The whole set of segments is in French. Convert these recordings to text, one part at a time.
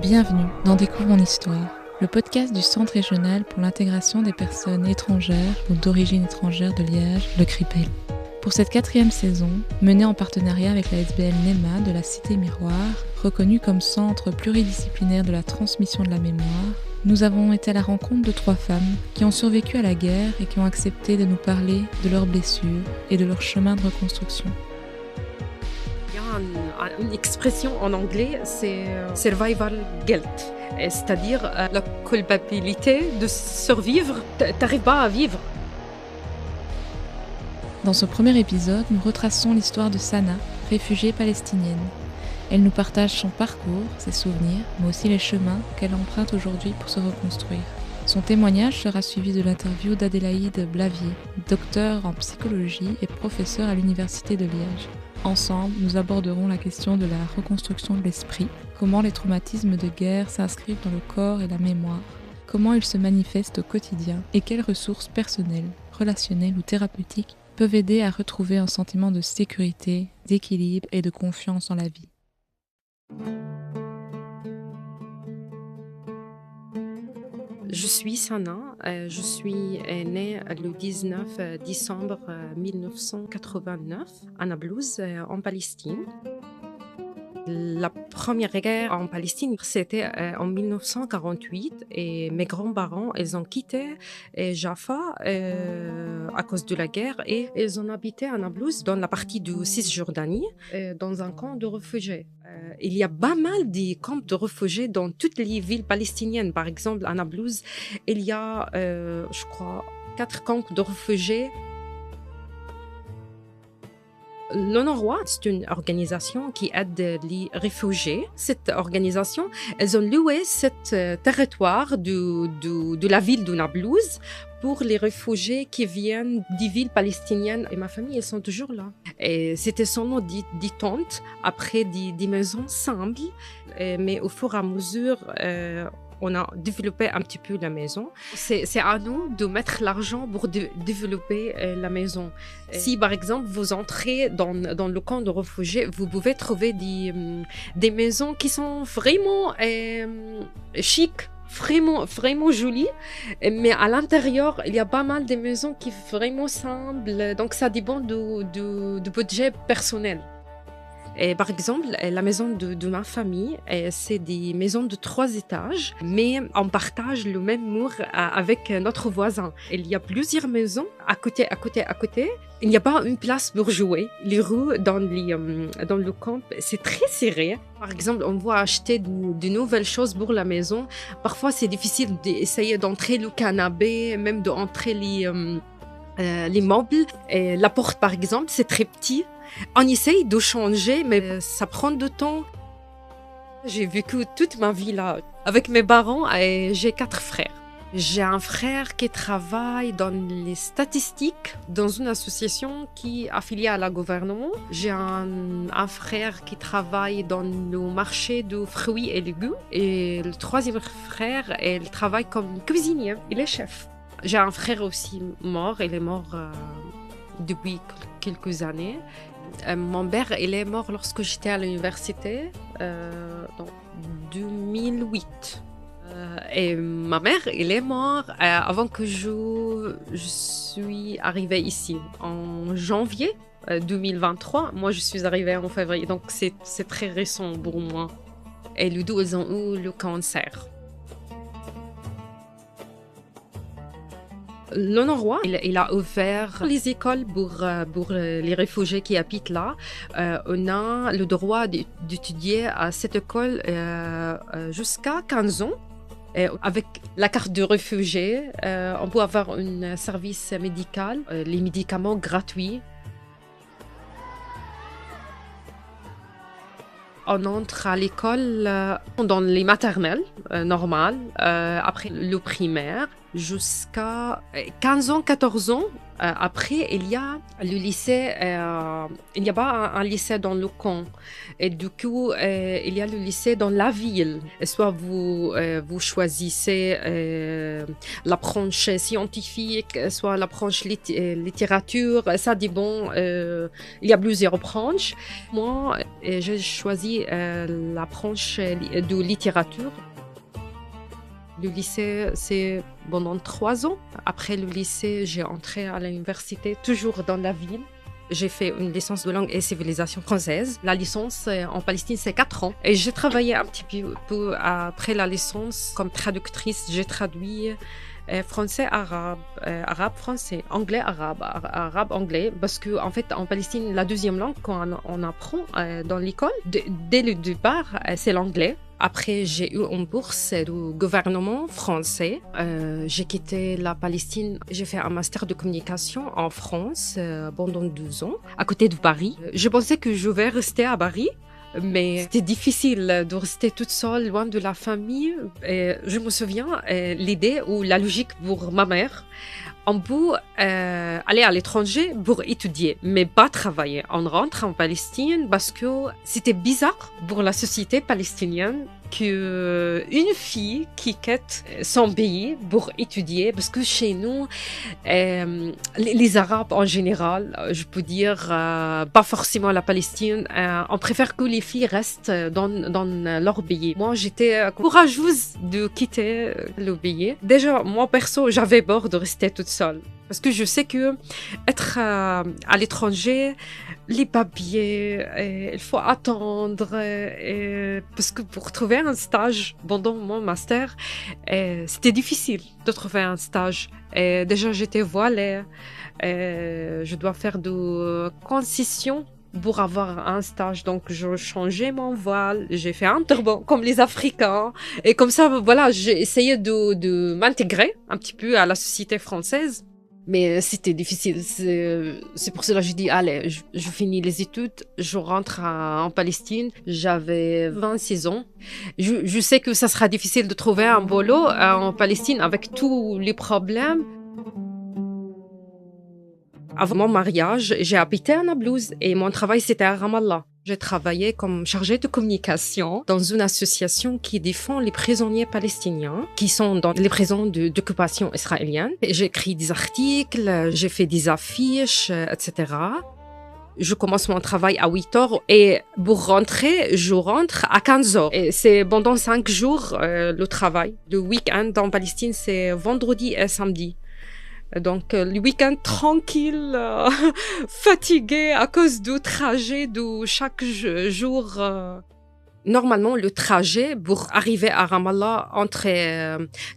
Bienvenue dans Découvre mon histoire, le podcast du Centre régional pour l'intégration des personnes étrangères ou d'origine étrangère de Liège, le CRIPEL. Pour cette 4e saison, menée en partenariat avec la SBL NEMA de la Cité Miroir, reconnue comme centre pluridisciplinaire de la transmission de la mémoire, nous avons été à la rencontre de 3 femmes qui ont survécu à la guerre et qui ont accepté de nous parler de leurs blessures et de leur chemin de reconstruction. Il y a une expression en anglais, c'est survival guilt, c'est-à-dire la culpabilité de survivre. T'arrives pas à vivre. Dans ce premier épisode, nous retraçons l'histoire de Sana, réfugiée palestinienne. Elle nous partage son parcours, ses souvenirs, mais aussi les chemins qu'elle emprunte aujourd'hui pour se reconstruire. Son témoignage sera suivi de l'interview d'Adélaïde Blavier, docteure en psychologie et professeure à l'Université de Liège. Ensemble, nous aborderons la question de la reconstruction de l'esprit, comment les traumatismes de guerre s'inscrivent dans le corps et la mémoire, comment ils se manifestent au quotidien et quelles ressources personnelles, relationnelles ou thérapeutiques peuvent aider à retrouver un sentiment de sécurité, d'équilibre et de confiance en la vie. Je suis Sana, je suis née le 19 décembre 1989 à Naplouse, en Palestine. La première guerre en Palestine, c'était en 1948 et mes grands-parents, ils ont quitté Jaffa à cause de la guerre et ils ont habité à Naplouse, dans la partie de Cisjordanie, dans un camp de réfugiés. Il y a pas mal de camps de réfugiés dans toutes les villes palestiniennes. Par exemple, à Naplouse, il y a, je crois, 4 camps de réfugiés. L'UNRWA, c'est une organisation qui aide les réfugiés. Cette organisation, elles ont loué ce territoire de la ville de Naplouse pour les réfugiés qui viennent des villes palestiniennes. Et ma famille, ils sont toujours là. Et c'était seulement des tentes, après des maisons simples. Mais au fur et à mesure, on a développé un petit peu la maison. C'est à nous de mettre l'argent pour développer la maison. Si, par exemple, vous entrez dans le camp de réfugiés, vous pouvez trouver des maisons qui sont vraiment chic, vraiment jolies. Mais à l'intérieur, il y a pas mal de maisons qui sont vraiment simples. Donc, ça dépend du budget personnel. Et par exemple, la maison de ma famille, c'est des maisons de 3 étages, mais on partage le même mur avec notre voisin. Il y a plusieurs maisons à côté. Il n'y a pas une place pour jouer. Les rues dans le camp, c'est très serré. Par exemple, on va acheter de nouvelles choses pour la maison. Parfois, c'est difficile d'essayer d'entrer le canapé, même d'entrer les meubles. Et la porte, par exemple, c'est très petit. On essaye de changer, mais ça prend du temps. J'ai vécu toute ma vie là avec mes parents et j'ai 4 frères. J'ai un frère qui travaille dans les statistiques dans une association qui est affiliée à la gouvernement. J'ai un frère qui travaille dans le marché de fruits et légumes. Et le 3e frère, il travaille comme cuisinier. Il est chef. J'ai un frère aussi mort. Il est mort depuis quelques années. Mon père, il est mort lorsque j'étais à l'université, en 2008. Et ma mère, elle est morte avant que je suis arrivée ici, en janvier 2023. Moi, je suis arrivée en février, donc c'est très récent pour moi. Et les deux, ils ont eu le cancer. L'UNRWA, il a ouvert les écoles pour les réfugiés qui habitent là. On a le droit d'étudier à cette école jusqu'à 15 ans. Et avec la carte de réfugié, on peut avoir un service médical, les médicaments gratuits. On entre à l'école dans les maternelles normales, après le primaire. jusqu'à 15 ans, 14 ans. Après, il y a le lycée, il n'y a pas un lycée dans le camp. Et du coup, il y a le lycée dans la ville. Et soit vous choisissez la branche scientifique, soit la branche littérature. Ça dépend. Il y a plusieurs branches. Moi, j'ai choisi la branche de littérature. Le lycée, c'est pendant 3 ans. Après le lycée, j'ai entré à l'université, toujours dans la ville. J'ai fait une licence de langue et civilisation française. La licence en Palestine, c'est 4 ans. Et j'ai travaillé un petit peu après la licence comme traductrice. J'ai traduit français, arabe, arabe, français, anglais, arabe, arabe, anglais. Parce que, en fait, en Palestine, la deuxième langue qu'on apprend dans l'école, dès le départ, c'est l'anglais. Après, j'ai eu une bourse du gouvernement français. J'ai quitté la Palestine. J'ai fait un master de communication en France pendant 12 ans, à côté de Paris. Je pensais que je vais rester à Paris, mais c'était difficile de rester toute seule, loin de la famille. Et je me souviens, l'idée ou la logique pour ma mère, on peut aller à l'étranger pour étudier, mais pas travailler. On rentre en Palestine parce que c'était bizarre pour la société palestinienne qu'une fille qui quitte son pays pour étudier, parce que chez nous, les Arabes en général, je peux dire, pas forcément la Palestine, on préfère que les filles restent dans leur pays. Moi, j'étais courageuse de quitter le pays. Déjà, moi, perso, j'avais peur de rester toute seule. Parce que je sais que être à l'étranger, les papiers, il faut attendre. Parce que pour trouver un stage pendant mon master, c'était difficile de trouver un stage. Déjà, j'étais voilée. Je dois faire de concessions pour avoir un stage. Donc, je changeais mon voile. J'ai fait un turban comme les Africains. Et comme ça, voilà, j'ai essayé de m'intégrer un petit peu à la société française. Mais c'était difficile. C'est pour cela que j'ai dit, allez, je finis les études, je rentre en Palestine. J'avais 26 ans. Je sais que ça sera difficile de trouver un boulot en Palestine avec tous les problèmes. Avant mon mariage, j'ai habité à Naplouse et mon travail, c'était à Ramallah. J'ai travaillé comme chargée de communication dans une association qui défend les prisonniers palestiniens qui sont dans les prisons d'occupation israélienne. J'ai écrit des articles, j'ai fait des affiches, etc. Je commence mon travail à 8 heures et pour rentrer, je rentre à 15 heures. Et c'est pendant 5 jours le travail. Le week-end en Palestine, c'est vendredi et samedi. Donc, le week-end tranquille, fatigué à cause du trajet de chaque jour. Normalement, le trajet pour arriver à Ramallah entre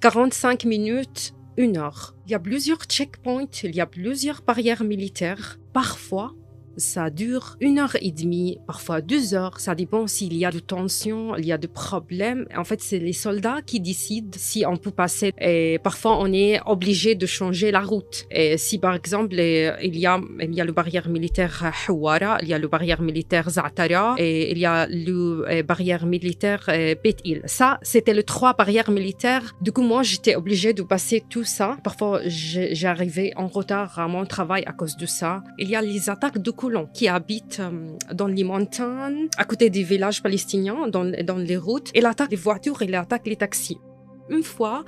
45 minutes, 1 heure. Il y a plusieurs checkpoints, il y a plusieurs barrières militaires. Parfois, ça dure 1h30, parfois 2 heures. Ça dépend s'il y a de tensions, il y a de problèmes. En fait, c'est les soldats qui décident si on peut passer. Et parfois, on est obligé de changer la route. Et si, par exemple, il y a le barrière militaire Hawara, il y a le barrière militaire Za'atara et il y a le barrière militaire Beit Il. Ça, c'était les 3 barrières militaires. Du coup, moi, j'étais obligée de passer tout ça. Parfois, j'arrivais en retard à mon travail à cause de ça. Il y a les attaques de colons qui habitent dans les montagnes, à côté des villages palestiniens, dans les routes. Il attaque les voitures et il attaque les taxis. Une fois,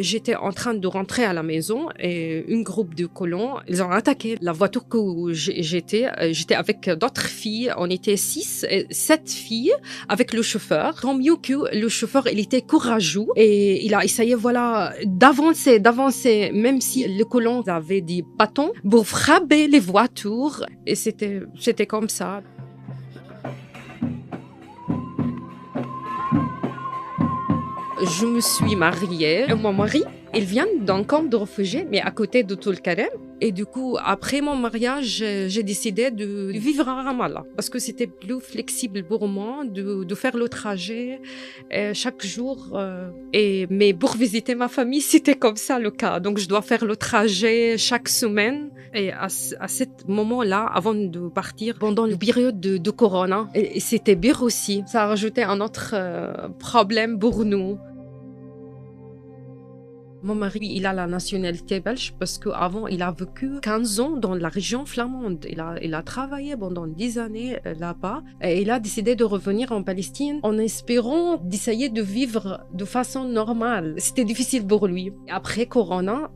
j'étais en train de rentrer à la maison et un groupe de colons, ils ont attaqué la voiture où j'étais. J'étais avec d'autres filles, on était 7 filles avec le chauffeur. Tant mieux que le chauffeur, il était courageux et il a essayé, voilà, d'avancer, même si les colons avaient des bâtons pour frapper les voitures. Et c'était comme ça. Je me suis mariée. Mon mari, il vient d'un camp de réfugiés, mais à côté de Tulkarem. Et du coup, après mon mariage, j'ai décidé de vivre à Ramallah parce que c'était plus flexible pour moi de faire le trajet chaque jour. Mais pour visiter ma famille, c'était comme ça le cas. Donc, je dois faire le trajet chaque semaine. Et à ce moment-là, avant de partir, pendant la période de Corona, et c'était pire aussi. Ça a rajouté un autre problème pour nous. Mon mari, il a la nationalité belge parce qu'avant, il a vécu 15 ans dans la région flamande. Il a travaillé pendant 10 années là-bas et il a décidé de revenir en Palestine en espérant d'essayer de vivre de façon normale. C'était difficile pour lui. Après Corona,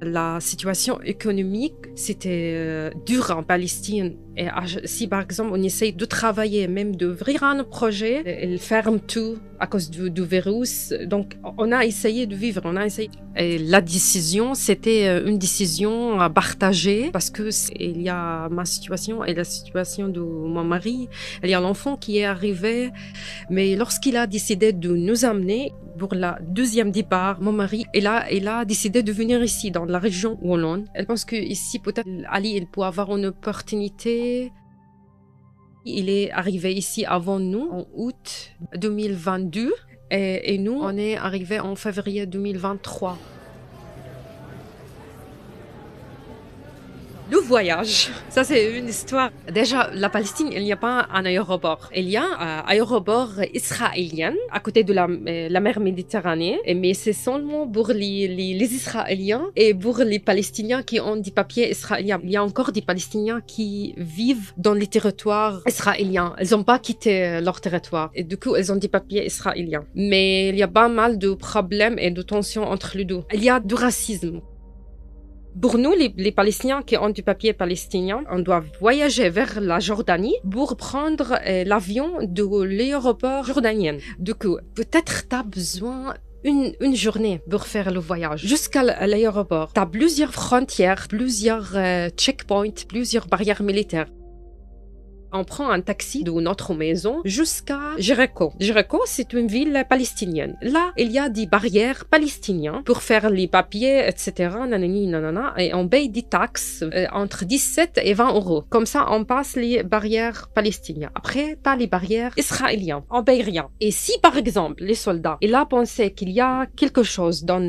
la situation économique, c'était dur en Palestine. Et si par exemple on essaye de travailler, même d'ouvrir un projet, ils ferment tout à cause du virus. Donc on a essayé de vivre, on a essayé. Et la décision, c'était une décision à partager parce que il y a ma situation et la situation de mon mari. Il y a l'enfant qui est arrivé, mais lorsqu'il a décidé de nous amener pour la deuxième départ, mon mari, il a décidé de venir ici, dans la région Wallonne. Elle pense que ici, peut-être, Ali, il peut avoir une opportunité. Il est arrivé ici avant nous, en août 2022, et nous, on est arrivés en février 2023. Le voyage, ça c'est une histoire. Déjà, la Palestine, il n'y a pas un aéroport. Il y a un aéroport israélien à côté de la mer Méditerranée, mais c'est seulement pour les Israéliens et pour les Palestiniens qui ont des papiers israéliens. Il y a encore des Palestiniens qui vivent dans les territoires israéliens. Ils n'ont pas quitté leur territoire et du coup, ils ont des papiers israéliens. Mais il y a pas mal de problèmes et de tensions entre les deux. Il y a du racisme. Pour nous, les Palestiniens qui ont du papier palestinien, on doit voyager vers la Jordanie pour prendre l'avion de l'aéroport jordanien. Du coup, peut-être tu as besoin une journée pour faire le voyage jusqu'à l'aéroport. Tu as plusieurs frontières, plusieurs checkpoints, plusieurs barrières militaires. On prend un taxi de notre maison jusqu'à Jéricho. Jéricho, c'est une ville palestinienne. Là, il y a des barrières palestiniennes pour faire les papiers, etc. Nanani, nanana, et on paye des taxes entre 17 et 20 euros. Comme ça, on passe les barrières palestiniennes. Après, t'as les barrières israéliennes. On paye rien. Et si, par exemple, les soldats, il a pensé qu'il y a quelque chose dans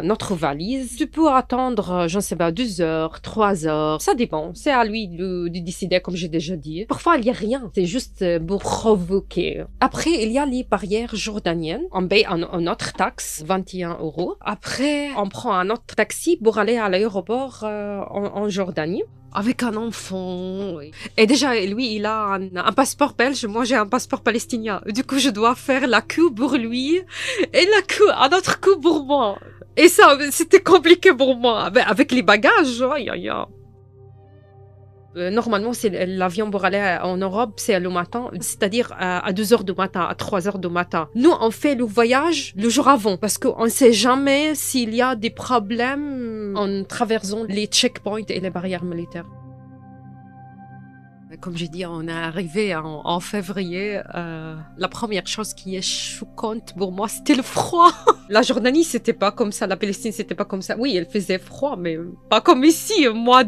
notre valise, tu peux attendre, je ne sais pas, 2 heures, 3 heures. Ça dépend. C'est à lui de décider, comme j'ai déjà dit. Parfois, il n'y a rien. C'est juste pour provoquer. Après, il y a les barrières jordaniennes. On paye un autre taxe, 21 euros. Après, on prend un autre taxi pour aller à l'aéroport en Jordanie. Avec un enfant. Et déjà, lui, il a un passeport belge. Moi, j'ai un passeport palestinien. Du coup, je dois faire la queue pour lui et un autre queue pour moi. Et ça, c'était compliqué pour moi. Avec les bagages, aïe, aïe, aïe. Normalement, c'est l'avion pour aller en Europe, c'est le matin, c'est-à-dire à 2 heures du matin, à 3 heures du matin. Nous, on fait le voyage le jour avant parce qu'on ne sait jamais s'il y a des problèmes en traversant les checkpoints et les barrières militaires. Comme j'ai dit, on est arrivé en février. La première chose qui est choquante pour moi, c'était le froid. La Jordanie, c'était pas comme ça. La Palestine, c'était pas comme ça. Oui, il faisait froid, mais pas comme ici. Mois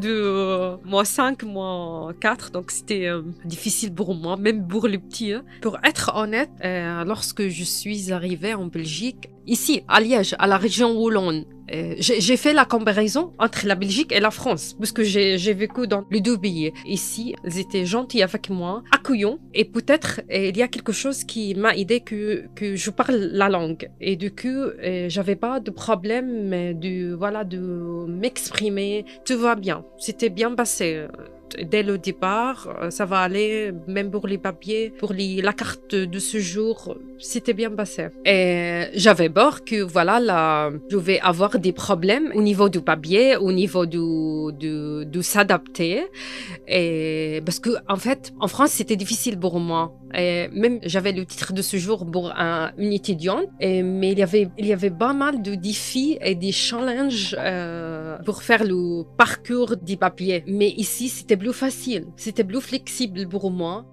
5, mois 4. Donc, c'était difficile pour moi, même pour les petits. Pour être honnête, lorsque je suis arrivée en Belgique, ici, à Liège, à la région Wallonne, j'ai fait la comparaison entre la Belgique et la France, parce que j'ai vécu dans les deux pays. Ici, ils étaient gentils avec moi, accueillants, et peut-être il y a quelque chose qui m'a aidé que je parle la langue. Et du coup, j'avais pas de problème de m'exprimer. Tout va bien. C'était bien passé. Dès le départ, ça va aller, même pour les papiers, pour la carte de séjour, c'était bien passé. Et j'avais peur que, je vais avoir des problèmes au niveau du papier, au niveau de s'adapter. Et parce que, en fait, en France, c'était difficile pour moi. Et même, j'avais le titre de séjour pour une étudiante, mais il y avait pas mal de défis et des challenges pour faire le parcours des papiers. Mais ici, c'était plus facile, c'était plus flexible pour moi.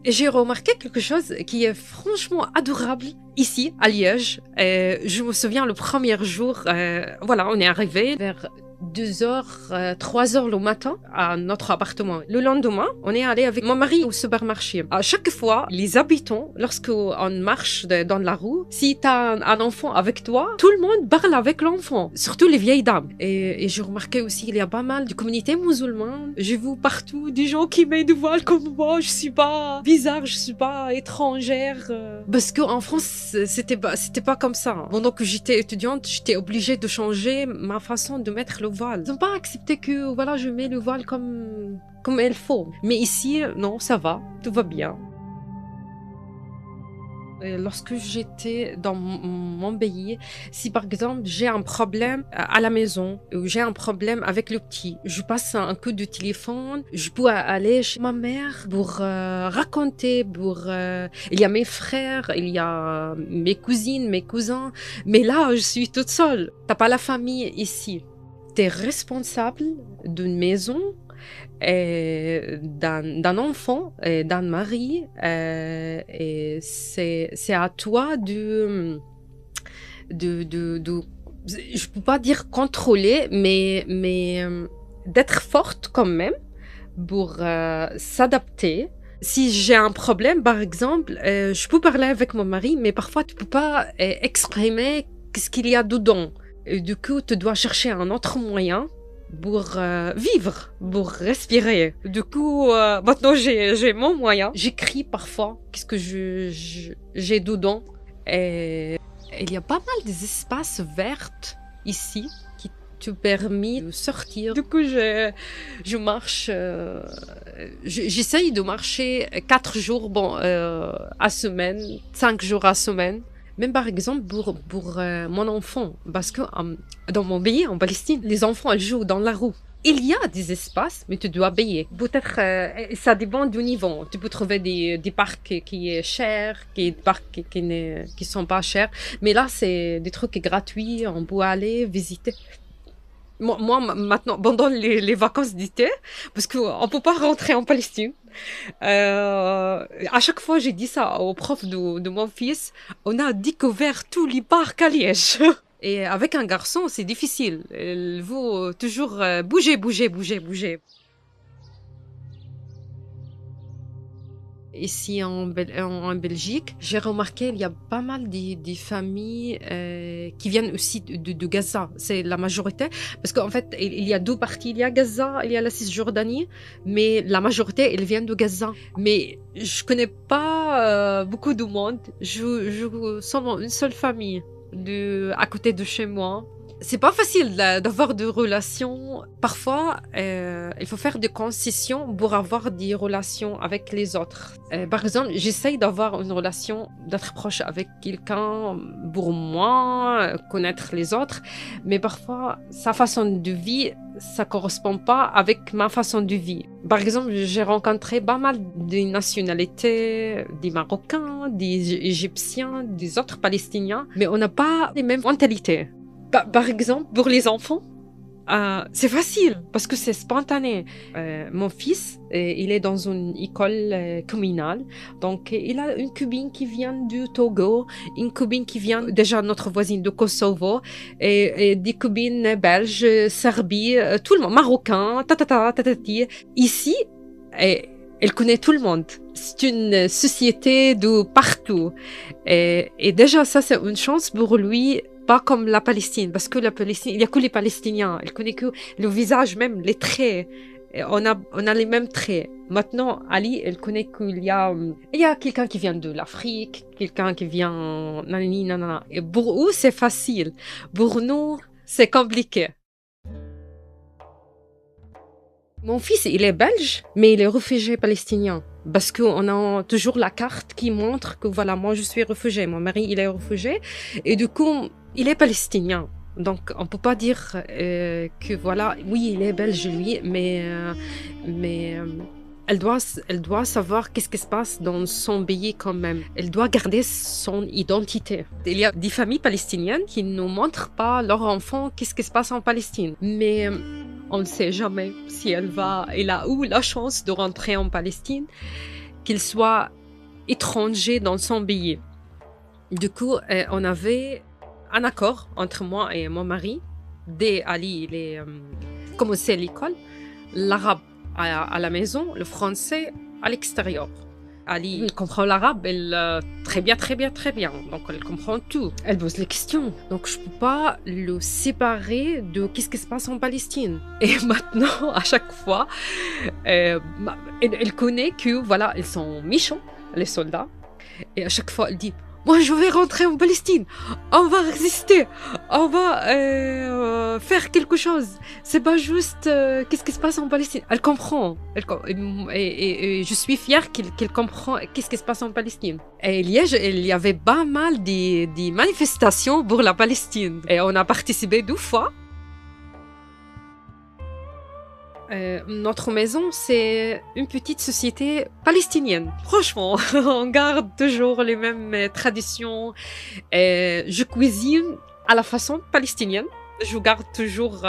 Et j'ai remarqué quelque chose qui est franchement adorable ici, à Liège. Je me souviens le premier jour, on est arrivé vers 2 heures, 3 heures le matin à notre appartement. Le lendemain, on est allé avec mon mari au supermarché. À chaque fois, les habitants, lorsqu'on marche dans la rue, si t'as un enfant avec toi, tout le monde parle avec l'enfant, surtout les vieilles dames. Et j'ai remarqué aussi, il y a pas mal de communautés musulmanes. J'ai vu partout des gens qui mettent du voile comme moi. Je suis pas bizarre, je suis pas étrangère. Parce qu'en France, c'était pas comme ça. Pendant que j'étais étudiante, j'étais obligée de changer ma façon de mettre le voile. Ils n'ont pas accepté que voilà, je mets le voile comme il faut. Mais ici, non, ça va, tout va bien. Lorsque j'étais dans mon pays, si par exemple j'ai un problème à la maison ou j'ai un problème avec le petit, je passe un coup de téléphone, je peux aller chez ma mère pour raconter, il y a mes frères, il y a mes cousines, mes cousins, mais là je suis toute seule. T'as pas la famille ici. T'es responsable d'une maison, d'un enfant, d'un mari, et c'est à toi je peux pas dire contrôler, mais d'être forte quand même pour s'adapter. Si j'ai un problème, par exemple, je peux parler avec mon mari, mais parfois tu peux pas exprimer ce qu'il y a dedans. Et du coup, tu dois chercher un autre moyen pour vivre, pour respirer. Du coup, maintenant j'ai mon moyen. J'écris parfois qu'est-ce que j'ai dedans. Et il y a pas mal des espaces verts ici qui te permettent de sortir. Du coup, je marche. J'essaye de marcher 4 jours à semaine, 5 jours à semaine. Même par exemple pour mon enfant, parce que dans mon pays, en Palestine, les enfants elles jouent dans la rue. Il y a des espaces, mais tu dois payer. Peut-être, ça dépend du niveau. Tu peux trouver des parcs qui est cher, des parcs qui sont pas chers. Mais là, c'est des trucs gratuits, on peut aller visiter. Moi, maintenant, pendant les vacances d'été, parce qu'on peut pas rentrer en Palestine, à chaque fois, j'ai dit ça au prof de mon fils, on a découvert tous les parcs à Liège. Et avec un garçon, c'est difficile. Il faut toujours bouger. Ici en Belgique, j'ai remarqué il y a pas mal des familles qui viennent aussi de Gaza. C'est la majorité, parce qu'en fait, il y a 2 parties. Il y a Gaza, il y a la Cisjordanie, mais la majorité, ils viennent de Gaza. Mais je connais pas beaucoup de monde. Je sens une seule famille à côté de chez moi. C'est pas facile d'avoir des relations. Parfois, il faut faire des concessions pour avoir des relations avec les autres. Par exemple, j'essaye d'avoir une relation, d'être proche avec quelqu'un pour moi, connaître les autres. Mais parfois, sa façon de vie, ça correspond pas avec ma façon de vie. Par exemple, j'ai rencontré pas mal de nationalités, des Marocains, des Égyptiens, des autres Palestiniens, mais on n'a pas les mêmes mentalités. Par exemple, pour les enfants, c'est facile parce que c'est spontané. Mon fils, il est dans une école communale, donc il a une copine qui vient du Togo, une copine qui vient déjà notre voisine de Kosovo, et des copines belges, Serbie, tout le monde, marocain, tatati. Ici, elle connaît tout le monde. C'est une société de partout, et déjà ça c'est une chance pour lui. Pas comme la Palestine, parce que la Palestine, il y a que les Palestiniens. Elle connaît que le visage, même les traits. On a les mêmes traits. Maintenant, Ali, elle connaît qu'il y a quelqu'un qui vient de l'Afrique, quelqu'un qui vient, nanana. Et pour eux, c'est facile. Pour nous, c'est compliqué. Mon fils, il est belge, mais il est réfugié palestinien. Parce qu'on a toujours la carte qui montre que voilà, moi je suis réfugié, mon mari il est réfugié, et du coup il est palestinien. Donc on peut pas dire que voilà, oui il est belge lui, mais elle doit savoir qu'est-ce qui se passe dans son pays quand même. Elle doit garder son identité. Il y a des familles palestiniennes qui ne montrent pas leurs enfants qu'est-ce qui se passe en Palestine, mais on ne sait jamais si elle a eu la chance de rentrer en Palestine, qu'il soit étranger dans son pays. Du coup, on avait un accord entre moi et mon mari dès Ali, commencer l'école, l'arabe à la maison, le français à l'extérieur. Ali elle comprend l'arabe, très bien, très bien, très bien. Donc, elle comprend tout. Elle pose les questions. Donc, je ne peux pas le séparer de qu'est-ce qui se passe en Palestine. Et maintenant, à chaque fois, elle connaît que, voilà, ils sont méchants, les soldats. Et à chaque fois, elle dit, moi, je vais rentrer en Palestine. On va résister. On va faire quelque chose. C'est pas juste qu'est-ce qui se passe en Palestine. Elle comprend. Et je suis fière qu'elle comprend qu'est-ce qui se passe en Palestine. Et il y avait pas mal des manifestations pour la Palestine. Et on a participé 2 fois. Notre maison, c'est une petite société palestinienne. Franchement, on garde toujours les mêmes traditions. Je cuisine à la façon palestinienne. Je garde toujours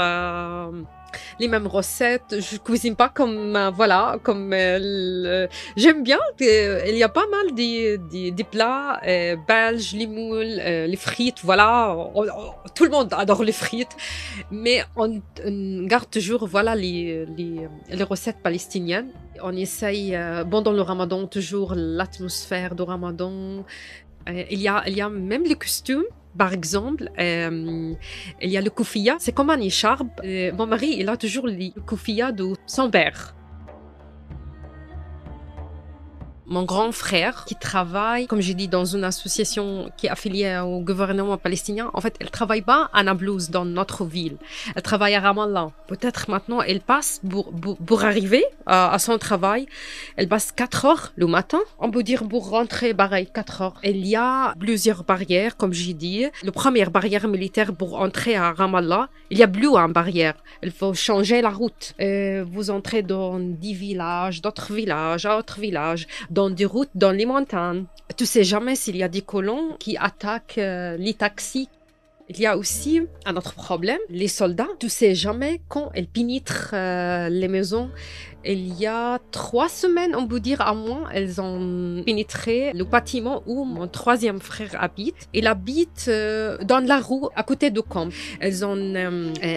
les mêmes recettes. Je cuisine pas comme j'aime bien. Il y a pas mal des plats belges, les moules, les frites. Voilà, tout le monde adore les frites, mais on garde toujours les recettes palestiniennes. On essaye pendant le Ramadan toujours l'atmosphère du Ramadan. Il y a même les costumes. Par exemple, il y a le koufiya, c'est comme un écharpe. Mon mari, il a toujours le koufiya de son père. Mon grand frère, qui travaille, comme j'ai dit, dans une association qui est affiliée au gouvernement palestinien, en fait, elle travaille pas à Naplouse, dans notre ville. Elle travaille à Ramallah. Peut-être maintenant, elle passe pour arriver à son travail. Elle passe 4 heures le matin. On peut dire pour rentrer, pareil, 4 heures. Il y a plusieurs barrières, comme j'ai dit. La première barrière militaire pour entrer à Ramallah, il y a plus une barrière. Il faut changer la route. Vous entrez dans 10 villages, d'autres villages, autres villages, dans des routes, dans les montagnes. Tu sais jamais s'il y a des colons qui attaquent les taxis. Il y a aussi un autre problème. Les soldats, tu sais jamais quand ils pénètrent les maisons. Il y a 3 semaines, on peut dire à moins, elles ont pénétré le bâtiment où mon 3e frère habite. Il habite dans la rue à côté de camp. Elles ont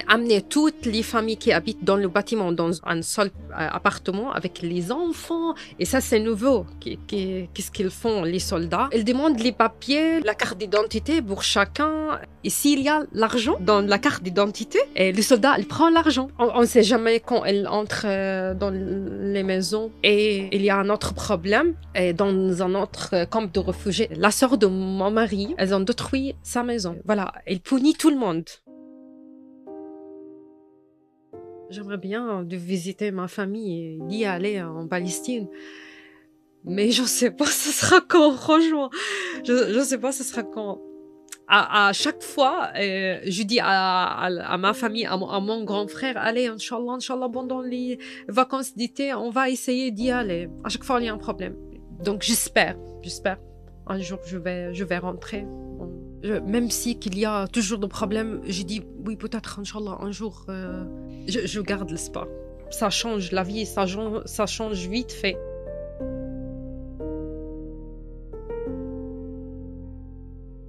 amené toutes les familles qui habitent dans le bâtiment dans un seul appartement avec les enfants. Et ça, c'est nouveau. Qu'est-ce qu'ils font, les soldats? Ils demandent les papiers, la carte d'identité pour chacun. Et s'il y a l'argent dans la carte d'identité, et le soldat, il prend l'argent. On ne sait jamais quand il entre dans les maisons. Et il y a un autre problème. Et dans un autre camp de réfugiés, la sœur de mon mari, elles ont détruit sa maison. Voilà, elle punit tout le monde. J'aimerais bien de visiter ma famille et d'y aller en Palestine. Mais je ne sais pas ce sera quand, franchement. Je ne sais pas ce sera quand. À chaque fois, je dis à ma famille, à mon grand frère, allez, Inch'Allah, pendant les vacances d'été, on va essayer d'y aller. À chaque fois, il y a un problème. Donc, j'espère, un jour, je vais rentrer. Même si qu'il y a toujours des problèmes, je dis, oui, peut-être, Inch'Allah, un jour, je garde l'espoir. Ça change la vie, ça change vite fait.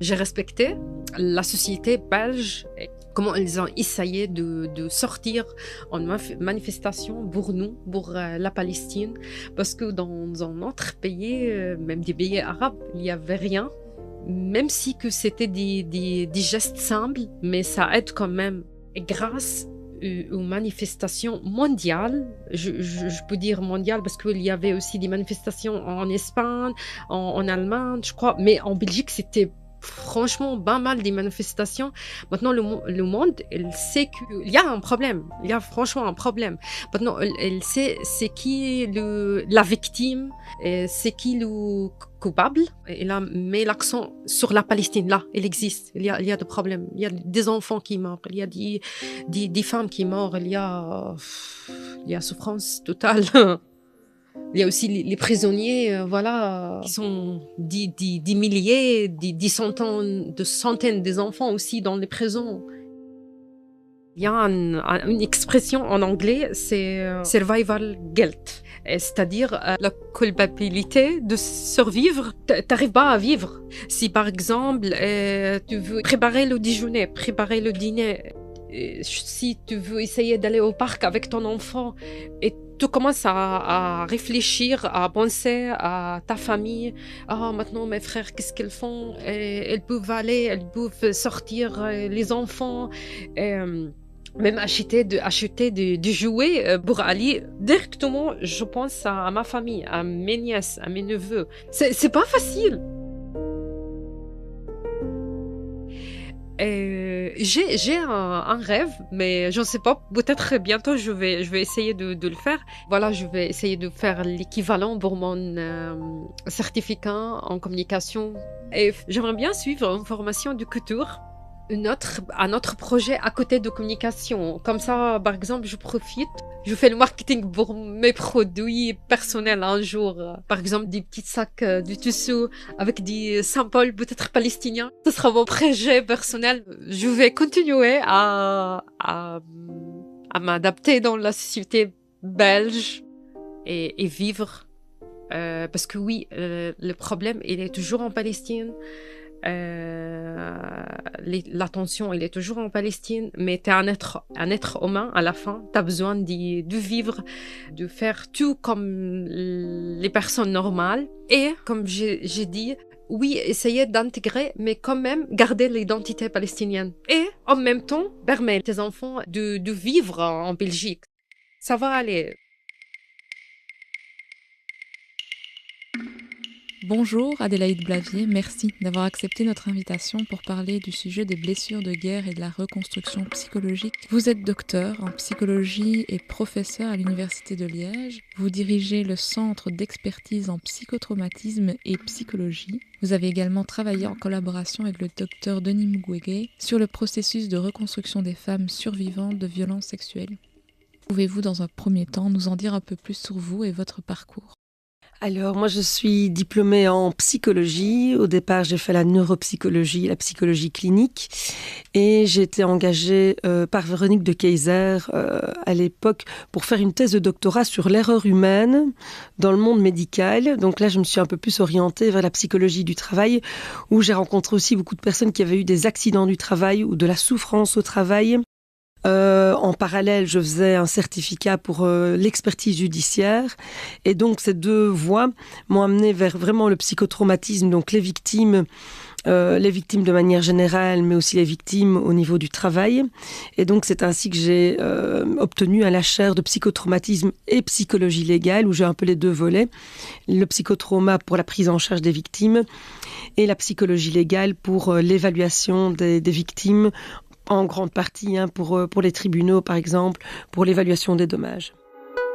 J'ai respecté la société belge, comment ils ont essayé de sortir en manifestation pour nous, pour la Palestine, parce que dans un autre pays, même des pays arabes, il n'y avait rien, même si que c'était des gestes simples, mais ça aide quand même. Et grâce aux manifestations mondiales, je peux dire mondiales parce qu'il y avait aussi des manifestations en Espagne, en Allemagne, je crois, mais en Belgique, c'était franchement pas mal des manifestations. Maintenant, le monde, il sait qu'il y a un problème. Il y a franchement un problème. Maintenant, il sait c'est qui la victime, c'est qui le coupable. Il a mis l'accent sur la Palestine. Là, il existe. Il y a des problèmes. Il y a des enfants qui meurent. Il y a des femmes qui meurent. Il y a souffrance totale. Il y a aussi les prisonniers, qui sont des milliers, des centaines des enfants aussi dans les prisons. Il y a une expression en anglais, c'est survival guilt, c'est-à-dire la culpabilité de survivre. T'arrives pas à vivre. Si par exemple tu veux préparer le déjeuner, préparer le dîner, Si tu veux essayer d'aller au parc avec ton enfant et tu commences à réfléchir, à penser à ta famille. Ah, maintenant, mes frères, qu'est-ce qu'ils font? Et elles peuvent aller, elles peuvent sortir, les enfants. Même acheter des jouets pour aller directement, je pense à ma famille, à mes nièces, à mes neveux. C'est pas facile. J'ai un rêve, mais je ne sais pas, peut-être bientôt je vais essayer de le faire. Voilà, je vais essayer de faire l'équivalent pour mon certificat en communication. Et j'aimerais bien suivre une formation de couture. Un autre projet à côté de communication. Comme ça, par exemple, je profite, je fais le marketing pour mes produits personnels un jour. Par exemple, des petits sacs de tissu avec des symboles peut-être palestiniens. Ce sera mon projet personnel. Je vais continuer à m'adapter dans la société belge et vivre. Parce que oui, le problème, il est toujours en Palestine. L'attention, il est toujours en Palestine, mais tu es un être humain à la fin. Tu as besoin de vivre, de faire tout comme les personnes normales. Et comme j'ai dit, oui, essayer d'intégrer, mais quand même garder l'identité palestinienne. Et en même temps, permettre tes enfants de vivre en Belgique. Ça va aller. Bonjour Adélaïde Blavier, merci d'avoir accepté notre invitation pour parler du sujet des blessures de guerre et de la reconstruction psychologique. Vous êtes docteur en psychologie et professeur à l'Université de Liège. Vous dirigez le Centre d'expertise en psychotraumatisme et psychologie. Vous avez également travaillé en collaboration avec le docteur Denis Mukwege sur le processus de reconstruction des femmes survivantes de violences sexuelles. Pouvez-vous dans un premier temps nous en dire un peu plus sur vous et votre parcours ? Alors, moi, je suis diplômée en psychologie. Au départ, j'ai fait la neuropsychologie, la psychologie clinique. Et j'ai été engagée par Véronique de Keyser à l'époque pour faire une thèse de doctorat sur l'erreur humaine dans le monde médical. Donc là, je me suis un peu plus orientée vers la psychologie du travail, où j'ai rencontré aussi beaucoup de personnes qui avaient eu des accidents du travail ou de la souffrance au travail. En parallèle, je faisais un certificat pour l'expertise judiciaire. Et donc, ces deux voies m'ont amené vers vraiment le psychotraumatisme, donc les victimes de manière générale, mais aussi les victimes au niveau du travail. Et donc, c'est ainsi que j'ai obtenu la chaire de psychotraumatisme et psychologie légale, où j'ai un peu les deux volets. Le psychotrauma pour la prise en charge des victimes et la psychologie légale pour l'évaluation des victimes, en grande partie pour les tribunaux, par exemple, pour l'évaluation des dommages.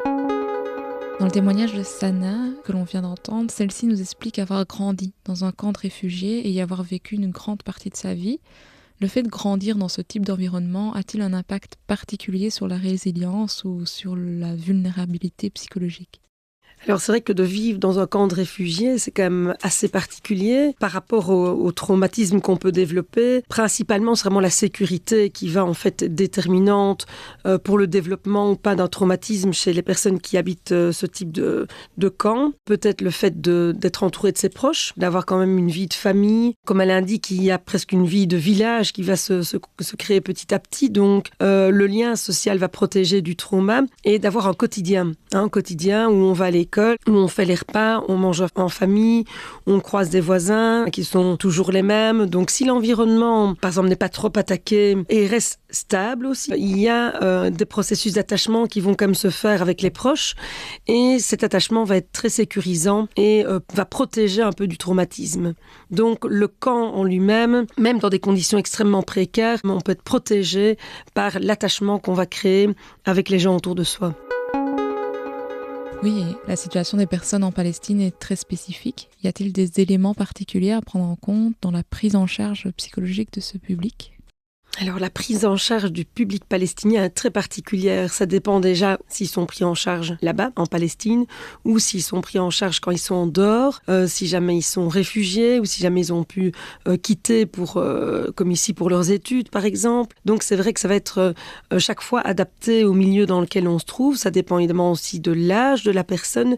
Dans le témoignage de Sana, que l'on vient d'entendre, celle-ci nous explique avoir grandi dans un camp de réfugiés et y avoir vécu une grande partie de sa vie. Le fait de grandir dans ce type d'environnement a-t-il un impact particulier sur la résilience ou sur la vulnérabilité psychologique ? Alors c'est vrai que de vivre dans un camp de réfugiés, c'est quand même assez particulier par rapport au traumatisme qu'on peut développer. Principalement, c'est vraiment la sécurité qui va en fait être déterminante pour le développement ou pas d'un traumatisme chez les personnes qui habitent ce type de camp. Peut-être le fait d'être entouré de ses proches, d'avoir quand même une vie de famille. Comme elle indique, il y a presque une vie de village qui va se créer petit à petit. Donc le lien social va protéger du trauma et d'avoir un quotidien où on va à l'école, où on fait les repas, on mange en famille, on croise des voisins qui sont toujours les mêmes. Donc si l'environnement, par exemple, n'est pas trop attaqué et reste stable aussi, il y a des processus d'attachement qui vont quand même se faire avec les proches et cet attachement va être très sécurisant et va protéger un peu du traumatisme. Donc le camp en lui-même, même dans des conditions extrêmement précaires, on peut être protégé par l'attachement qu'on va créer avec les gens autour de soi. Oui, la situation des personnes en Palestine est très spécifique. Y a-t-il des éléments particuliers à prendre en compte dans la prise en charge psychologique de ce public ? Alors la prise en charge du public palestinien est très particulière. Ça dépend déjà s'ils sont pris en charge là-bas, en Palestine, ou s'ils sont pris en charge quand ils sont en dehors, si jamais ils sont réfugiés, ou si jamais ils ont pu quitter comme ici pour leurs études, par exemple. Donc c'est vrai que ça va être chaque fois adapté au milieu dans lequel on se trouve. Ça dépend évidemment aussi de l'âge de la personne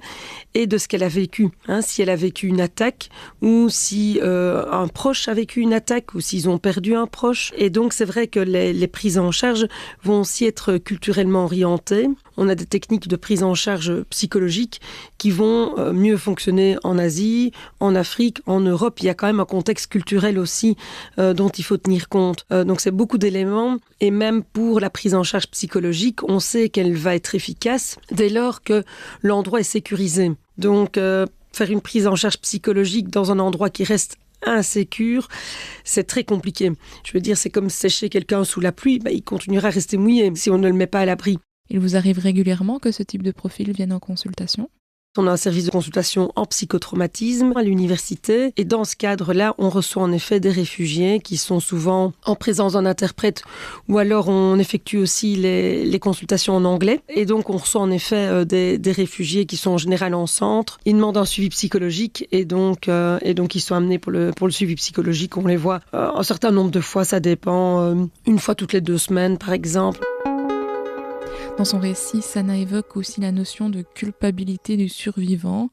et de ce qu'elle a vécu. Si elle a vécu une attaque, ou si un proche a vécu une attaque, ou s'ils ont perdu un proche. Et donc c'est vrai que les prises en charge vont aussi être culturellement orientées. On a des techniques de prise en charge psychologique qui vont mieux fonctionner en Asie, en Afrique, en Europe. Il y a quand même un contexte culturel aussi dont il faut tenir compte. Donc c'est beaucoup d'éléments. Et même pour la prise en charge psychologique, on sait qu'elle va être efficace dès lors que l'endroit est sécurisé. Donc faire une prise en charge psychologique dans un endroit qui reste insécure, c'est très compliqué. Je veux dire, c'est comme sécher quelqu'un sous la pluie, il continuera à rester mouillé si on ne le met pas à l'abri. Il vous arrive régulièrement que ce type de profil vienne en consultation ? On a un service de consultation en psychotraumatisme à l'université et dans ce cadre-là, on reçoit en effet des réfugiés qui sont souvent en présence d'un interprète ou alors on effectue aussi les consultations en anglais et donc on reçoit en effet des réfugiés qui sont en général en centre. Ils demandent un suivi psychologique et donc ils sont amenés pour le suivi psychologique. On les voit un certain nombre de fois, ça dépend, une fois toutes les 2 semaines par exemple. Dans son récit, Sana évoque aussi la notion de culpabilité du survivant.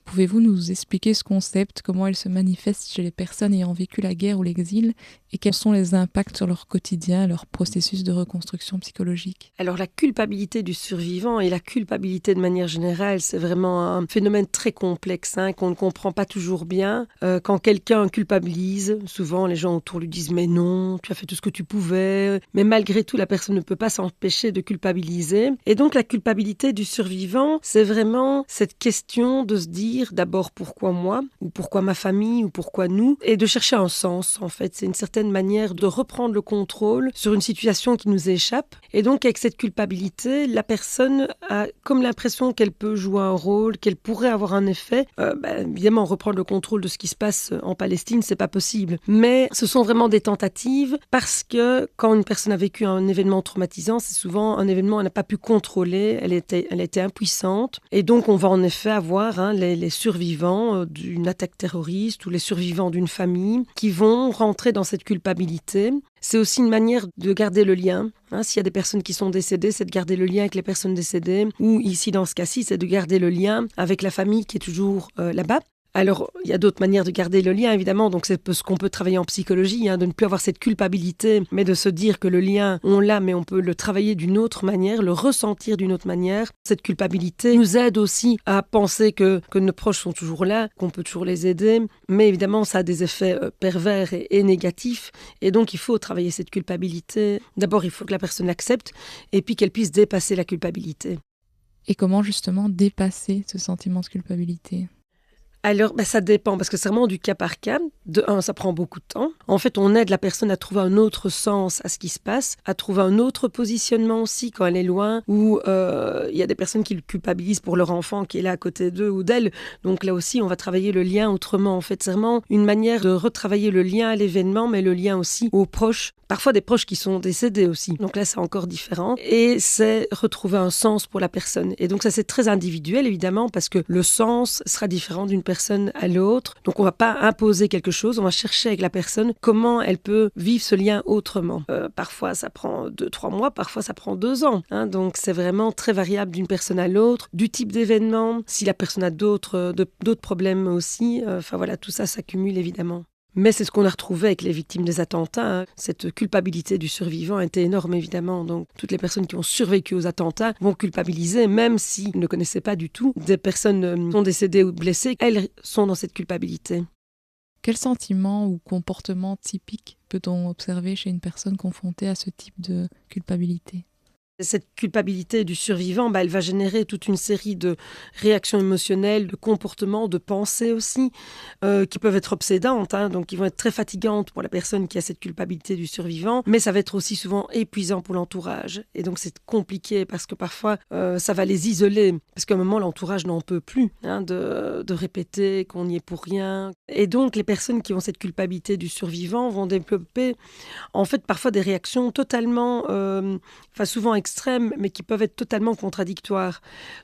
Pouvez-vous nous expliquer ce concept, comment il se manifeste chez les personnes ayant vécu la guerre ou l'exil et quels sont les impacts sur leur quotidien, leur processus de reconstruction psychologique ? Alors la culpabilité du survivant et la culpabilité de manière générale, c'est vraiment un phénomène très complexe qu'on ne comprend pas toujours bien. Quand quelqu'un culpabilise, souvent les gens autour lui disent « mais non, tu as fait tout ce que tu pouvais ». Mais malgré tout, la personne ne peut pas s'empêcher de culpabiliser. Et donc la culpabilité du survivant, c'est vraiment cette question de se dire d'abord pourquoi moi, ou pourquoi ma famille, ou pourquoi nous, et de chercher un sens en fait. C'est une certaine manière de reprendre le contrôle sur une situation qui nous échappe. Et donc avec cette culpabilité, la personne a comme l'impression qu'elle peut jouer un rôle, qu'elle pourrait avoir un effet. Évidemment, reprendre le contrôle de ce qui se passe en Palestine, c'est pas possible. Mais ce sont vraiment des tentatives parce que quand une personne a vécu un événement traumatisant, c'est souvent un événement qu'elle n'a pas pu contrôler, elle était impuissante. Et donc on va en effet avoir les survivants d'une attaque terroriste ou les survivants d'une famille qui vont rentrer dans cette culpabilité. C'est aussi une manière de garder le lien. S'il y a des personnes qui sont décédées, c'est de garder le lien avec les personnes décédées. Ou ici, dans ce cas-ci, c'est de garder le lien avec la famille qui est toujours là-bas. Alors, il y a d'autres manières de garder le lien, évidemment. Donc, c'est ce qu'on peut travailler en psychologie, de ne plus avoir cette culpabilité, mais de se dire que le lien, on l'a, mais on peut le travailler d'une autre manière, le ressentir d'une autre manière. Cette culpabilité nous aide aussi à penser que nos proches sont toujours là, qu'on peut toujours les aider. Mais évidemment, ça a des effets pervers et négatifs. Et donc, il faut travailler cette culpabilité. D'abord, il faut que la personne l'accepte et puis qu'elle puisse dépasser la culpabilité. Et comment justement dépasser ce sentiment de culpabilité ? Alors, ça dépend, parce que c'est vraiment du cas par cas. De un, ça prend beaucoup de temps. En fait, on aide la personne à trouver un autre sens à ce qui se passe, à trouver un autre positionnement aussi quand elle est loin, ou il y a des personnes qui le culpabilisent pour leur enfant qui est là à côté d'eux ou d'elle. Donc là aussi, on va travailler le lien autrement. En fait, c'est vraiment une manière de retravailler le lien à l'événement, mais le lien aussi aux proches. Parfois des proches qui sont décédés aussi. Donc là, c'est encore différent. Et c'est retrouver un sens pour la personne. Et donc ça, c'est très individuel, évidemment, parce que le sens sera différent d'une personne à l'autre. Donc on ne va pas imposer quelque chose, on va chercher avec la personne comment elle peut vivre ce lien autrement. Parfois, ça prend 2-3 mois, parfois, ça prend 2 ans. Donc c'est vraiment très variable d'une personne à l'autre, du type d'événement, si la personne a d'autres problèmes aussi. Tout ça s'accumule évidemment. Mais c'est ce qu'on a retrouvé avec les victimes des attentats. Cette culpabilité du survivant était énorme, évidemment. Donc, toutes les personnes qui ont survécu aux attentats vont culpabiliser, même s'ils ne connaissaient pas du tout des personnes sont décédées ou blessées. Elles sont dans cette culpabilité. Quel sentiment ou comportement typique peut-on observer chez une personne confrontée à ce type de culpabilité ? Cette culpabilité du survivant, elle va générer toute une série de réactions émotionnelles, de comportements, de pensées aussi, qui peuvent être obsédantes, donc qui vont être très fatigantes pour la personne qui a cette culpabilité du survivant, mais ça va être aussi souvent épuisant pour l'entourage. Et donc c'est compliqué parce que parfois ça va les isoler, parce qu'à un moment l'entourage n'en peut plus de répéter qu'on n'y est pour rien. Et donc les personnes qui ont cette culpabilité du survivant vont développer en fait parfois des réactions totalement, souvent extrêmes, mais qui peuvent être totalement contradictoires.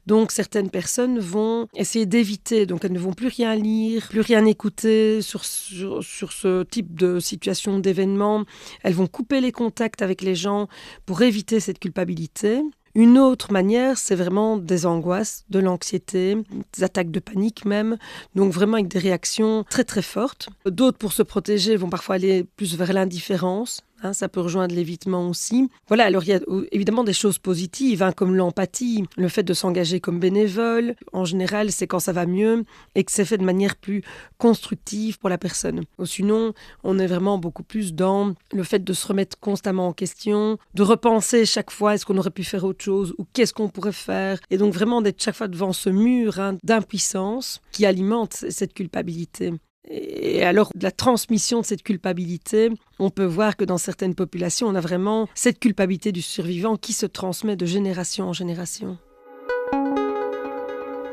Donc, certaines personnes vont essayer d'éviter, donc elles ne vont plus rien lire, plus rien écouter sur ce type de situation, d'événement. Elles vont couper les contacts avec les gens pour éviter cette culpabilité. Une autre manière, c'est vraiment des angoisses, de l'anxiété, des attaques de panique même, donc vraiment avec des réactions très très fortes. D'autres, pour se protéger, vont parfois aller plus vers l'indifférence, Ça peut rejoindre l'évitement aussi. Voilà, alors il y a évidemment des choses positives, comme l'empathie, le fait de s'engager comme bénévole. En général, c'est quand ça va mieux et que c'est fait de manière plus constructive pour la personne. Sinon, on est vraiment beaucoup plus dans le fait de se remettre constamment en question, de repenser chaque fois est-ce qu'on aurait pu faire autre chose ou qu'est-ce qu'on pourrait faire. Et donc vraiment d'être chaque fois devant ce mur d'impuissance qui alimente cette culpabilité. Et alors, de la transmission de cette culpabilité, on peut voir que dans certaines populations, on a vraiment cette culpabilité du survivant qui se transmet de génération en génération.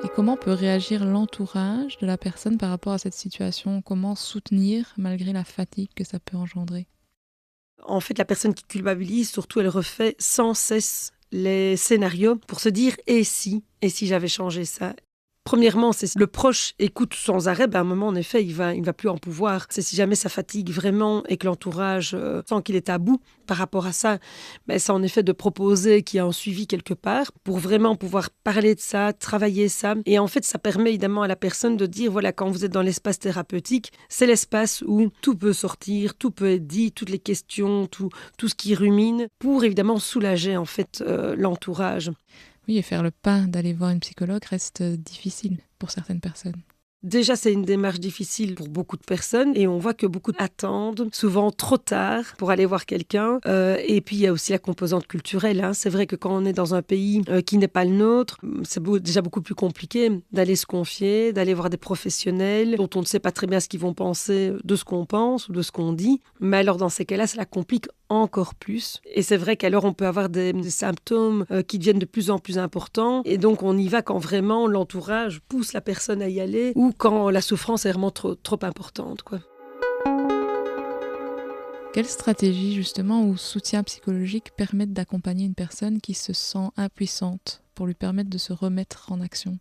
Et comment peut réagir l'entourage de la personne par rapport à cette situation? Comment soutenir malgré la fatigue que ça peut engendrer? En fait, la personne qui culpabilise, surtout, elle refait sans cesse les scénarios pour se dire « et si j'avais changé ça ?» Premièrement, c'est le proche écoute sans arrêt, à un moment, en effet, il va plus en pouvoir. C'est si jamais ça fatigue vraiment et que l'entourage sent qu'il est à bout par rapport à ça, c'est en effet de proposer qu'il y ait un suivi quelque part pour vraiment pouvoir parler de ça, travailler ça. Et en fait, ça permet évidemment à la personne de dire, voilà, quand vous êtes dans l'espace thérapeutique, c'est l'espace où tout peut sortir, tout peut être dit, toutes les questions, tout ce qui rumine, pour évidemment soulager en fait l'entourage. Oui, et faire le pas d'aller voir une psychologue reste difficile pour certaines personnes. Déjà, c'est une démarche difficile pour beaucoup de personnes et on voit que beaucoup attendent, souvent trop tard, pour aller voir quelqu'un. Et puis, il y a aussi la composante culturelle. C'est vrai que quand on est dans un pays qui n'est pas le nôtre, c'est déjà beaucoup plus compliqué d'aller se confier, d'aller voir des professionnels dont on ne sait pas très bien ce qu'ils vont penser de ce qu'on pense ou de ce qu'on dit. Mais alors, dans ces cas-là, ça la complique encore plus. Et c'est vrai qu'alors, on peut avoir des symptômes qui deviennent de plus en plus importants. Et donc, on y va quand vraiment l'entourage pousse la personne à y aller ou quand la souffrance est vraiment trop importante, quoi. Quelles stratégies, justement, ou soutien psychologique permettent d'accompagner une personne qui se sent impuissante pour lui permettre de se remettre en action?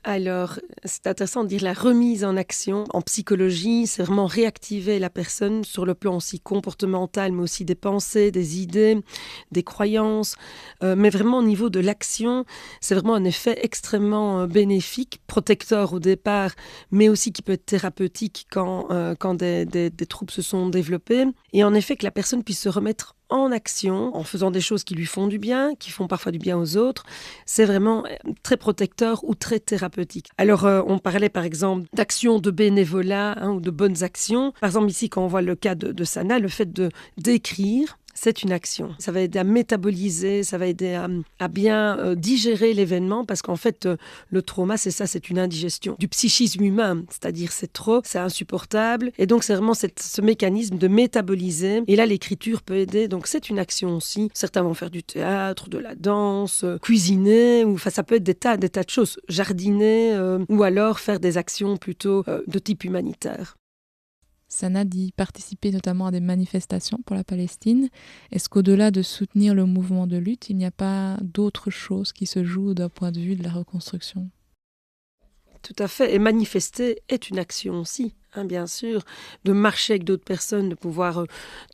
Alors, c'est intéressant de dire la remise en action. En psychologie, c'est vraiment réactiver la personne sur le plan aussi comportemental, mais aussi des pensées, des idées, des croyances. Mais vraiment au niveau de l'action, c'est vraiment un effet extrêmement bénéfique, protecteur au départ, mais aussi qui peut être thérapeutique quand des troubles se sont développés. Et en effet, que la personne puisse se remettre en action, en faisant des choses qui lui font du bien, qui font parfois du bien aux autres, c'est vraiment très protecteur ou très thérapeutique. Alors, on parlait par exemple d'actions de bénévolat ou de bonnes actions. Par exemple, ici, quand on voit le cas de Sana, le fait d'écrire, c'est une action. Ça va aider à métaboliser, ça va aider à bien digérer l'événement parce qu'en fait, le trauma, c'est ça, c'est une indigestion du psychisme humain, c'est-à-dire c'est trop, c'est insupportable. Et donc, c'est vraiment ce mécanisme de métaboliser. Et là, l'écriture peut aider. Donc, c'est une action aussi. Certains vont faire du théâtre, de la danse, cuisiner, ça peut être des tas de choses. Jardiner ou alors faire des actions plutôt de type humanitaire. Sana dit participer notamment à des manifestations pour la Palestine. Est-ce qu'au-delà de soutenir le mouvement de lutte, il n'y a pas d'autres choses qui se jouent d'un point de vue de la reconstruction? Tout à fait. Et manifester est une action aussi. Bien sûr, de marcher avec d'autres personnes, de pouvoir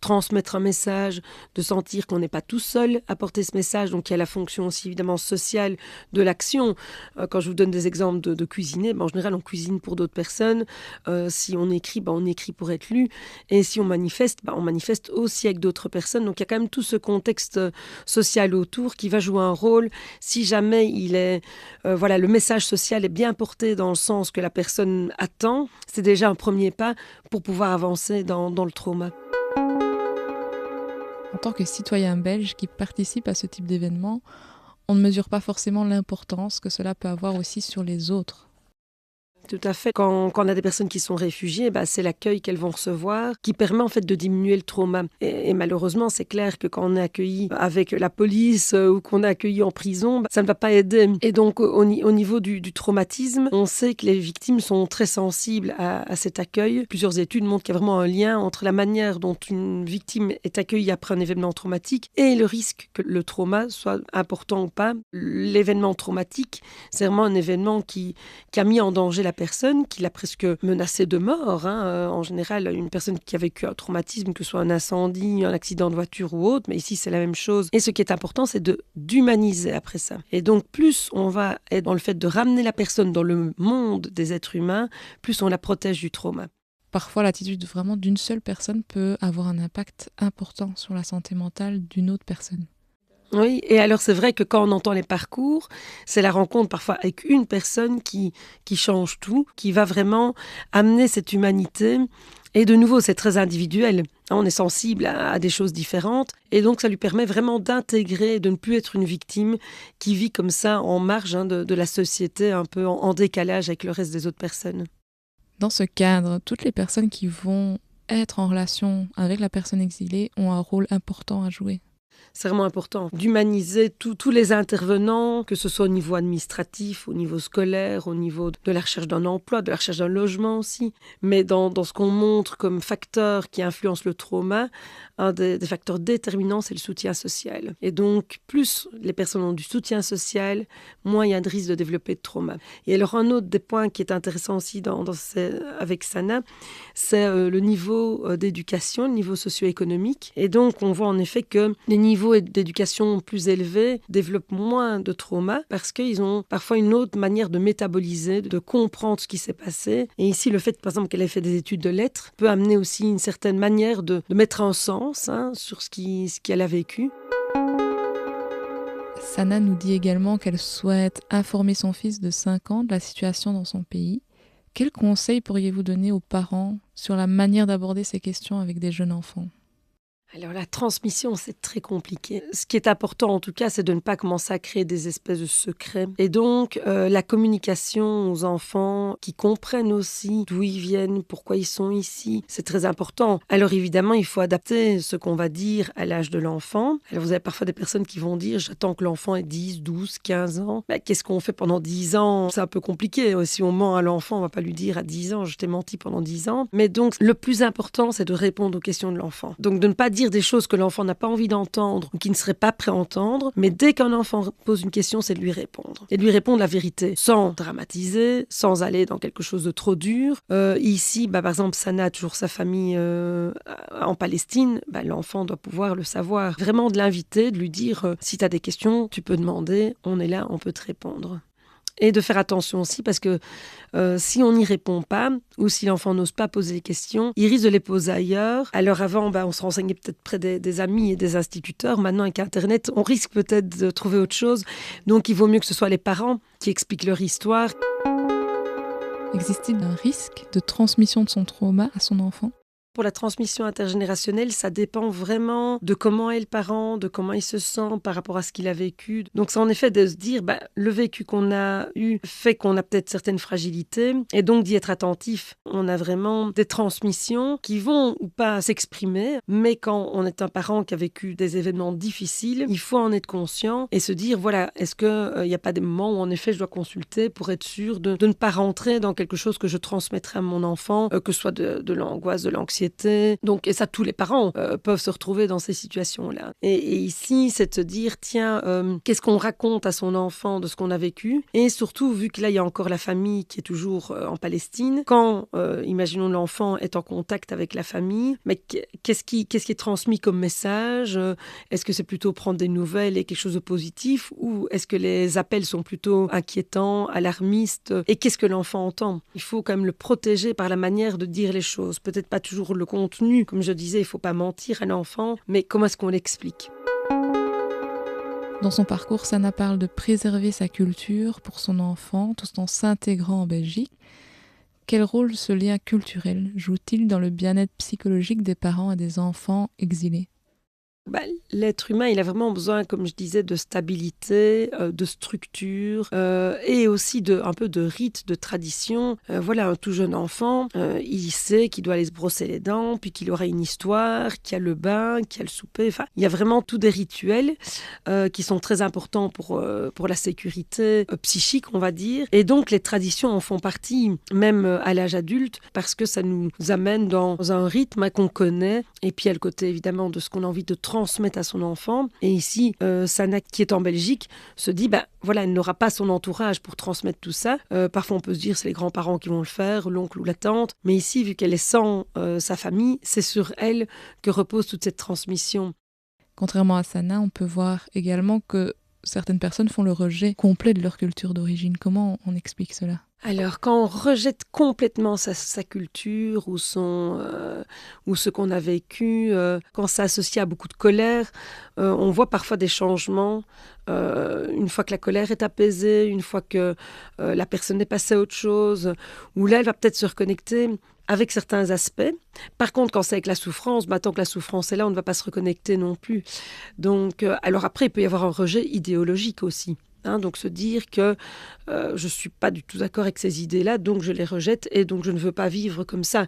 transmettre un message, de sentir qu'on n'est pas tout seul à porter ce message. Donc, il y a la fonction aussi évidemment sociale de l'action. Quand je vous donne des exemples de cuisiner, en général, on cuisine pour d'autres personnes. Si on écrit, on écrit pour être lu. Et si on manifeste aussi avec d'autres personnes. Donc, il y a quand même tout ce contexte social autour qui va jouer un rôle. Si jamais le message social est bien porté dans le sens que la personne attend, c'est déjà un premier pas pour pouvoir avancer dans le trauma. En tant que citoyen belge qui participe à ce type d'événement, on ne mesure pas forcément l'importance que cela peut avoir aussi sur les autres. Tout à fait. Quand on a des personnes qui sont réfugiées, c'est l'accueil qu'elles vont recevoir qui permet en fait de diminuer le trauma. Et malheureusement, c'est clair que quand on est accueilli avec la police ou qu'on est accueilli en prison, ça ne va pas aider. Et donc, au niveau du traumatisme, on sait que les victimes sont très sensibles à cet accueil. Plusieurs études montrent qu'il y a vraiment un lien entre la manière dont une victime est accueillie après un événement traumatique et le risque que le trauma soit important ou pas. L'événement traumatique, c'est vraiment un événement qui a mis en danger la personne, qui l'a presque menacée de mort. En général, une personne qui a vécu un traumatisme, que ce soit un incendie, un accident de voiture ou autre, mais ici c'est la même chose. Et ce qui est important, c'est d'humaniser après ça. Et donc plus on va être dans le fait de ramener la personne dans le monde des êtres humains, plus on la protège du trauma. parfois l'attitude vraiment d'une seule personne peut avoir un impact important sur la santé mentale d'une autre personne. Oui, et alors c'est vrai que quand on entend les parcours, c'est la rencontre parfois avec une personne qui change tout, qui va vraiment amener cette humanité. Et de nouveau, c'est très individuel. On est sensible à des choses différentes. Et donc, ça lui permet vraiment d'intégrer, de ne plus être une victime qui vit comme ça en marge de la société, un peu en décalage avec le reste des autres personnes. Dans ce cadre, toutes les personnes qui vont être en relation avec la personne exilée ont un rôle important à jouer. C'est vraiment important d'humaniser tous les intervenants, que ce soit au niveau administratif, au niveau scolaire, au niveau de la recherche d'un emploi, de la recherche d'un logement aussi. Mais dans ce qu'on montre comme facteur qui influence le trauma, un des facteurs déterminants, c'est le soutien social. Et donc, plus les personnes ont du soutien social, moins il y a de risque de développer de trauma. Et alors, un autre des points qui est intéressant aussi avec Sana, c'est le niveau d'éducation, le niveau socio-économique. Et donc, on voit en effet que les niveaux d'éducation plus élevés développent moins de trauma parce qu'ils ont parfois une autre manière de métaboliser, de comprendre ce qui s'est passé. Et ici, le fait, par exemple, qu'elle ait fait des études de lettres peut amener aussi une certaine manière de mettre en sens sur ce qu'elle a vécu. Sana nous dit également qu'elle souhaite informer son fils de 5 ans de la situation dans son pays. Quels conseils pourriez-vous donner aux parents sur la manière d'aborder ces questions avec des jeunes enfants ? Alors la transmission, c'est très compliqué. Ce qui est important en tout cas, c'est de ne pas commencer à créer des espèces de secrets. Et donc la communication aux enfants qui comprennent aussi d'où ils viennent, pourquoi ils sont ici, c'est très important. Alors évidemment, il faut adapter ce qu'on va dire à l'âge de l'enfant. Alors vous avez parfois des personnes qui vont dire « j'attends que l'enfant ait 10, 12, 15 ans ». Qu'est-ce qu'on fait pendant 10 ans ? C'est un peu compliqué. Si on ment à l'enfant, on ne va pas lui dire à 10 ans « je t'ai menti pendant 10 ans ». Mais donc le plus important, c'est de répondre aux questions de l'enfant. Donc de ne pas dire des choses que l'enfant n'a pas envie d'entendre ou qui ne serait pas prêt à entendre, mais dès qu'un enfant pose une question, c'est de lui répondre. Et de lui répondre la vérité, sans dramatiser, sans aller dans quelque chose de trop dur. Ici, par exemple, Sana a toujours sa famille en Palestine, l'enfant doit pouvoir le savoir. Vraiment de l'inviter, de lui dire, si tu as des questions, tu peux demander, on est là, on peut te répondre. Et de faire attention aussi parce que si on n'y répond pas ou si l'enfant n'ose pas poser des questions, il risque de les poser ailleurs. Alors avant, on se renseignait peut-être près des amis et des instituteurs. Maintenant, avec Internet, on risque peut-être de trouver autre chose. Donc, il vaut mieux que ce soit les parents qui expliquent leur histoire. Existe-t-il un risque de transmission de son trauma à son enfant ? Pour la transmission intergénérationnelle, ça dépend vraiment de comment est le parent, de comment il se sent par rapport à ce qu'il a vécu. Donc c'est en effet de se dire, le vécu qu'on a eu fait qu'on a peut-être certaines fragilités, et donc d'y être attentif. On a vraiment des transmissions qui vont ou pas s'exprimer, mais quand on est un parent qui a vécu des événements difficiles, il faut en être conscient et se dire, voilà, est-ce qu'il n'y a pas des moments où en effet je dois consulter pour être sûr de ne pas rentrer dans quelque chose que je transmettrai à mon enfant, que ce soit de l'angoisse, de l'anxiété. Donc, et ça, tous les parents peuvent se retrouver dans ces situations-là. Et ici, c'est de se dire, tiens, qu'est-ce qu'on raconte à son enfant de ce qu'on a vécu ? Et surtout, vu que là, il y a encore la famille qui est toujours en Palestine, quand, imaginons, l'enfant est en contact avec la famille, mais qu'est-ce qui est transmis comme message ? Est-ce que c'est plutôt prendre des nouvelles et quelque chose de positif ? Ou est-ce que les appels sont plutôt inquiétants, alarmistes ? Et qu'est-ce que l'enfant entend ? Il faut quand même le protéger par la manière de dire les choses. Peut-être pas toujours le contenu, comme je disais, il ne faut pas mentir à l'enfant, mais comment est-ce qu'on l'explique ? Dans son parcours, Sana parle de préserver sa culture pour son enfant tout en s'intégrant en Belgique. Quel rôle ce lien culturel joue-t-il dans le bien-être psychologique des parents et des enfants exilés ? L'être humain, il a vraiment besoin, comme je disais, de stabilité, de structure et aussi un peu de rite, de tradition. Voilà, un tout jeune enfant, il sait qu'il doit aller se brosser les dents, puis qu'il aura une histoire, qu'il y a le bain, qu'il y a le souper. Enfin, il y a vraiment tous des rituels qui sont très importants pour la sécurité psychique, on va dire. Et donc, les traditions en font partie, même à l'âge adulte, parce que ça nous amène dans un rythme qu'on connaît. Et puis, il y a le côté, évidemment, de ce qu'on a envie de transmettre à son enfant. Et ici, Sana, qui est en Belgique, se dit, voilà, elle n'aura pas son entourage pour transmettre tout ça. Parfois, on peut se dire, c'est les grands-parents qui vont le faire, l'oncle ou la tante. Mais ici, vu qu'elle est sans sa famille, c'est sur elle que repose toute cette transmission. Contrairement à Sana, on peut voir également que certaines personnes font le rejet complet de leur culture d'origine. Comment on explique cela ? Alors, quand on rejette complètement sa culture ou ce qu'on a vécu, quand c'est associé à beaucoup de colère, on voit parfois des changements. Une fois que la colère est apaisée, une fois que la personne est passée à autre chose, où là, elle va peut-être se reconnecter avec certains aspects. Par contre, quand c'est avec la souffrance, tant que la souffrance est là, on ne va pas se reconnecter non plus. Donc, alors après, il peut y avoir un rejet idéologique aussi. Donc se dire que je ne suis pas du tout d'accord avec ces idées-là, donc je les rejette et donc je ne veux pas vivre comme ça.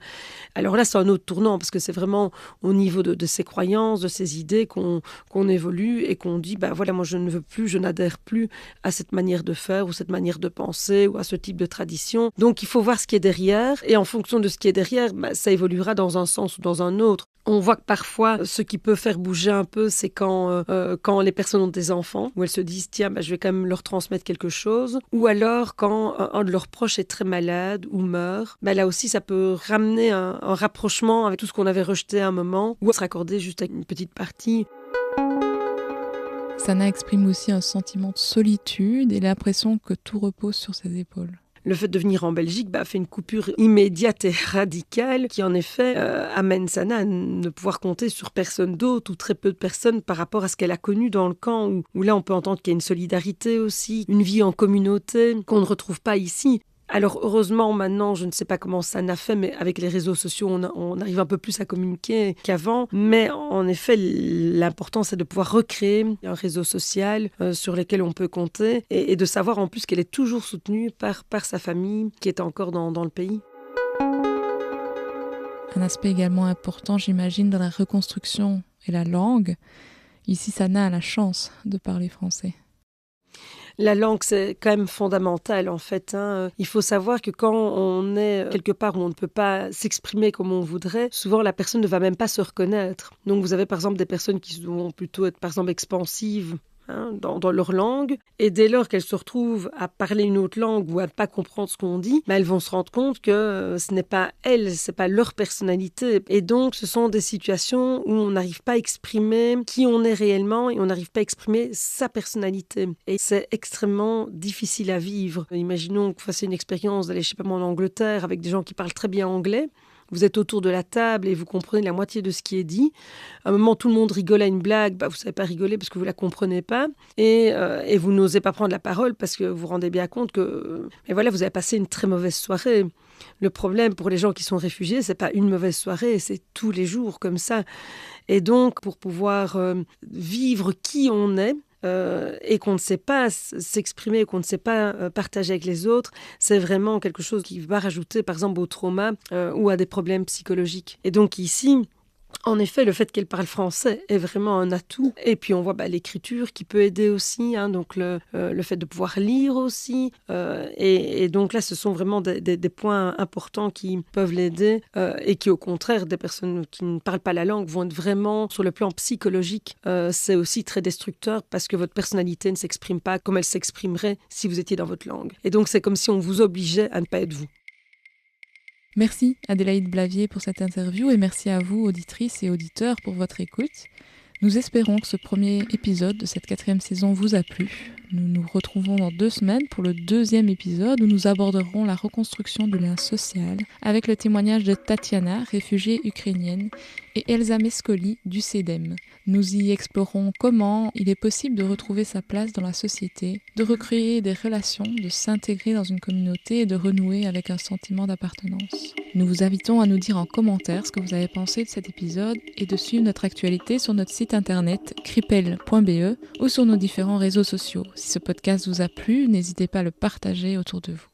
Alors là, c'est un autre tournant parce que c'est vraiment au niveau de ces croyances, de ces idées qu'on évolue et qu'on dit, voilà, moi je ne veux plus, je n'adhère plus à cette manière de faire ou cette manière de penser ou à ce type de tradition. Donc il faut voir ce qui est derrière et en fonction de ce qui est derrière, ça évoluera dans un sens ou dans un autre. On voit que parfois, ce qui peut faire bouger un peu, c'est quand les personnes ont des enfants, où elles se disent, tiens, je vais quand même leur transmettre quelque chose. Ou alors, quand un de leurs proches est très malade ou meurt, là aussi, ça peut ramener un rapprochement avec tout ce qu'on avait rejeté à un moment, ou se raccorder juste à une petite partie. Sana exprime aussi un sentiment de solitude et l'impression que tout repose sur ses épaules. Le fait de venir en Belgique fait une coupure immédiate et radicale qui, en effet, amène Sana à ne pouvoir compter sur personne d'autre ou très peu de personnes par rapport à ce qu'elle a connu dans le camp, où là, on peut entendre qu'il y a une solidarité aussi, une vie en communauté qu'on ne retrouve pas ici. Alors heureusement maintenant, je ne sais pas comment ça n'a fait, mais avec les réseaux sociaux, on arrive un peu plus à communiquer qu'avant. Mais en effet, l'important c'est de pouvoir recréer un réseau social sur lequel on peut compter et de savoir en plus qu'elle est toujours soutenue par sa famille qui est encore dans le pays. Un aspect également important, j'imagine, dans la reconstruction et la langue. Ici, Sana a la chance de parler français. La langue, c'est quand même fondamental, en fait. Il faut savoir que quand on est quelque part où on ne peut pas s'exprimer comme on voudrait, souvent la personne ne va même pas se reconnaître. Donc vous avez par exemple des personnes qui vont plutôt être par exemple expansives dans leur langue, et dès lors qu'elles se retrouvent à parler une autre langue ou à ne pas comprendre ce qu'on dit, elles vont se rendre compte que ce n'est pas elles, ce n'est pas leur personnalité. Et donc ce sont des situations où on n'arrive pas à exprimer qui on est réellement et on n'arrive pas à exprimer sa personnalité. Et c'est extrêmement difficile à vivre. Imaginons que vous fassiez une expérience d'aller, en Angleterre avec des gens qui parlent très bien anglais. Vous êtes autour de la table et vous comprenez la moitié de ce qui est dit. À un moment, tout le monde rigole à une blague. Vous ne savez pas rigoler parce que vous ne la comprenez pas. Et vous n'osez pas prendre la parole parce que vous vous rendez bien compte que vous avez passé une très mauvaise soirée. Le problème pour les gens qui sont réfugiés, ce n'est pas une mauvaise soirée, c'est tous les jours comme ça. Et donc, pour pouvoir vivre qui on est, et qu'on ne sait pas s'exprimer, qu'on ne sait pas partager avec les autres, c'est vraiment quelque chose qui va rajouter par exemple au trauma ou à des problèmes psychologiques. Et donc ici, en effet, le fait qu'elle parle français est vraiment un atout. Et puis on voit l'écriture qui peut aider aussi, donc le fait de pouvoir lire aussi. Et donc là, ce sont vraiment des points importants qui peuvent l'aider et qui, au contraire, des personnes qui ne parlent pas la langue vont être vraiment, sur le plan psychologique, c'est aussi très destructeur parce que votre personnalité ne s'exprime pas comme elle s'exprimerait si vous étiez dans votre langue. Et donc c'est comme si on vous obligeait à ne pas être vous. Merci Adélaïde Blavier pour cette interview et merci à vous, auditrices et auditeurs, pour votre écoute. Nous espérons que ce premier épisode de cette 4e saison vous a plu. Nous nous retrouvons dans 2 semaines pour le 2e épisode où nous aborderons la reconstruction du lien social avec le témoignage de Tatiana, réfugiée ukrainienne, et Elsa Mescoli du CEDEM. Nous y explorons comment il est possible de retrouver sa place dans la société, de recréer des relations, de s'intégrer dans une communauté et de renouer avec un sentiment d'appartenance. Nous vous invitons à nous dire en commentaire ce que vous avez pensé de cet épisode et de suivre notre actualité sur notre site internet cripel.be ou sur nos différents réseaux sociaux. Si ce podcast vous a plu, n'hésitez pas à le partager autour de vous.